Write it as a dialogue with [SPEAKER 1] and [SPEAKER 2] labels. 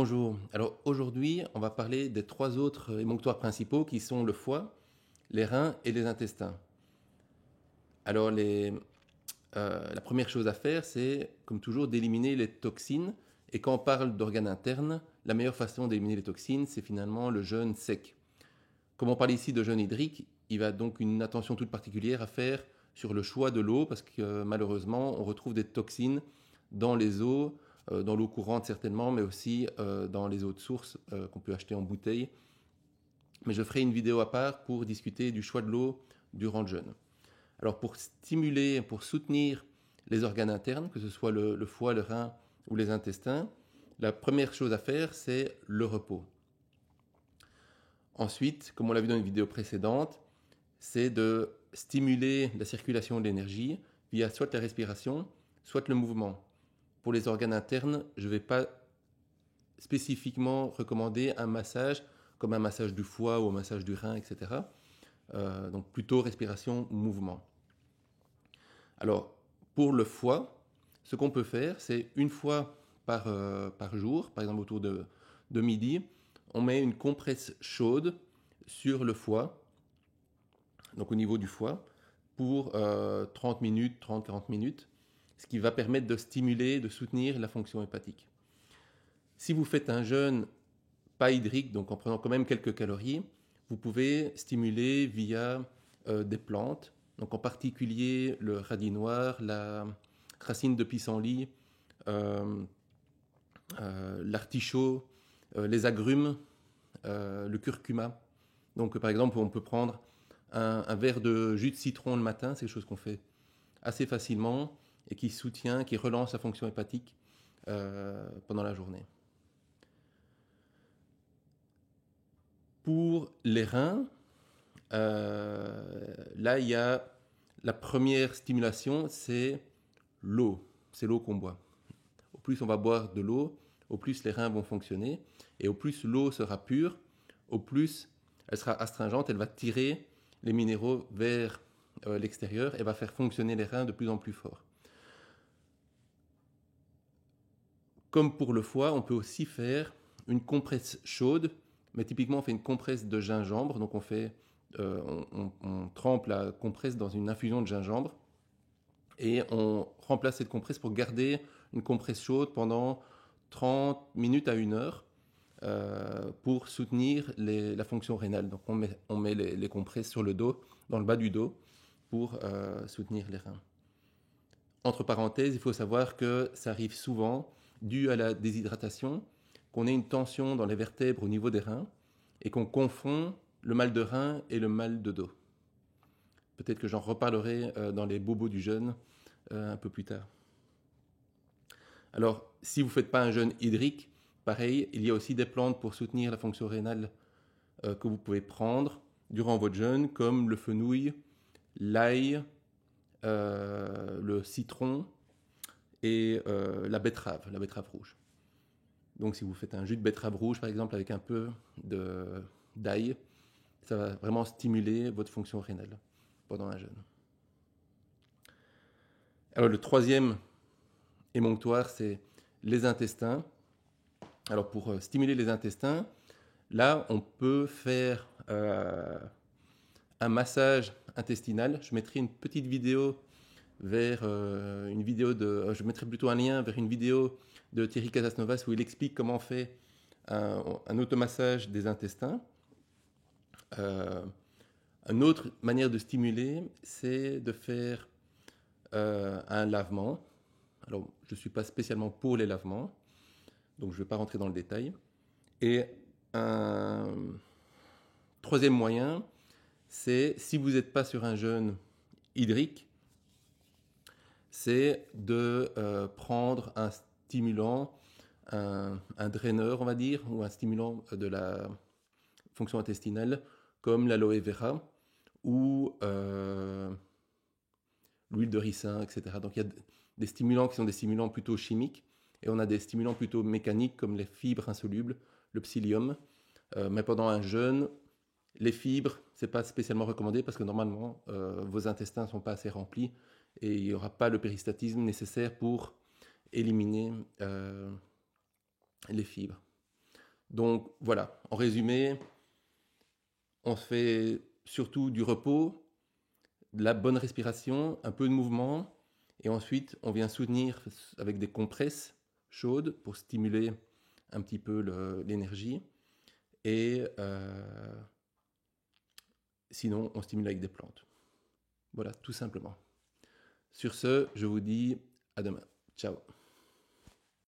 [SPEAKER 1] Bonjour. Alors aujourd'hui, on va parler des trois autres émonctoires principaux qui sont le foie, les reins et les intestins. Alors la première chose à faire, c'est comme toujours d'éliminer les toxines. Et quand on parle d'organes internes, la meilleure façon d'éliminer les toxines, c'est finalement le jeûne sec. Comme on parle ici de jeûne hydrique, il va donc une attention toute particulière à faire sur le choix de l'eau parce que malheureusement, on retrouve des toxines dans les eaux, dans l'eau courante certainement, mais aussi dans les eaux de source qu'on peut acheter en bouteille. Mais je ferai une vidéo à part pour discuter du choix de l'eau durant le jeûne. Alors pour stimuler, pour soutenir les organes internes, que ce soit le foie, le rein ou les intestins, la première chose à faire, c'est le repos. Ensuite, comme on l'a vu dans une vidéo précédente, c'est de stimuler la circulation de l'énergie via soit la respiration, soit le mouvement. Pour les organes internes, je ne vais pas spécifiquement recommander un massage comme un massage du foie ou un massage du rein, etc. Donc plutôt respiration, mouvement. Alors, pour le foie, ce qu'on peut faire, c'est une fois par jour, par exemple autour de midi, on met une compresse chaude sur le foie, donc au niveau du foie, pour 30 minutes, 30-40 minutes, ce qui va permettre de stimuler, de soutenir la fonction hépatique. Si vous faites un jeûne pas hydrique, donc en prenant quand même quelques calories, vous pouvez stimuler via des plantes, donc en particulier le radis noir, la racine de pissenlit, l'artichaut, les agrumes, le curcuma. Donc par exemple, on peut prendre un verre de jus de citron le matin, c'est quelque chose qu'on fait assez facilement et qui soutient, qui relance la fonction hépatique pendant la journée. Pour les reins, là, il y a la première stimulation, c'est l'eau. C'est l'eau qu'on boit. Au plus on va boire de l'eau, au plus les reins vont fonctionner. Et au plus l'eau sera pure, au plus elle sera astringente, elle va tirer les minéraux vers l'extérieur et va faire fonctionner les reins de plus en plus fort. Comme pour le foie, on peut aussi faire une compresse chaude, mais typiquement on fait une compresse de gingembre, donc on trempe la compresse dans une infusion de gingembre et on remplace cette compresse pour garder une compresse chaude pendant 30 minutes à 1 heure pour soutenir la fonction rénale. Donc on met les compresses sur le dos, dans le bas du dos, pour soutenir les reins. Entre parenthèses, il faut savoir que ça arrive souvent, dû à la déshydratation, qu'on ait une tension dans les vertèbres au niveau des reins et qu'on confond le mal de rein et le mal de dos. Peut-être que j'en reparlerai dans les bobos du jeûne un peu plus tard. Alors, si vous ne faites pas un jeûne hydrique, pareil, il y a aussi des plantes pour soutenir la fonction rénale que vous pouvez prendre durant votre jeûne, comme le fenouil, l'ail, le citron et la betterave rouge. Donc si vous faites un jus de betterave rouge par exemple avec un peu d'ail, ça va vraiment stimuler votre fonction rénale pendant un jeûne. Alors le troisième émonctoire, c'est les intestins. Alors pour stimuler les intestins, là on peut faire un massage intestinal. Je mettrai une petite vidéo je mettrai plutôt un lien vers une vidéo de Thierry Casasnovas où il explique comment on fait un automassage des intestins. Une autre manière de stimuler, c'est de faire un lavement. Alors, je ne suis pas spécialement pour les lavements, donc je ne vais pas rentrer dans le détail. Et un troisième moyen, c'est si vous n'êtes pas sur un jeûne hydrique, c'est de prendre un stimulant, un draineur, on va dire, ou un stimulant de la fonction intestinale, comme l'aloe vera ou l'huile de ricin, etc. Donc il y a des stimulants qui sont des stimulants plutôt chimiques, et on a des stimulants plutôt mécaniques, comme les fibres insolubles, le psyllium. Mais pendant un jeûne, les fibres, ce n'est pas spécialement recommandé parce que normalement, vos intestins ne sont pas assez remplis et il n'y aura pas le péristatisme nécessaire pour éliminer les fibres. Donc voilà, en résumé, on fait surtout du repos, de la bonne respiration, un peu de mouvement, et ensuite on vient soutenir avec des compresses chaudes pour stimuler un petit peu l'énergie. Et sinon, on stimule avec des plantes. Voilà, tout simplement. Sur ce, je vous dis à demain. Ciao.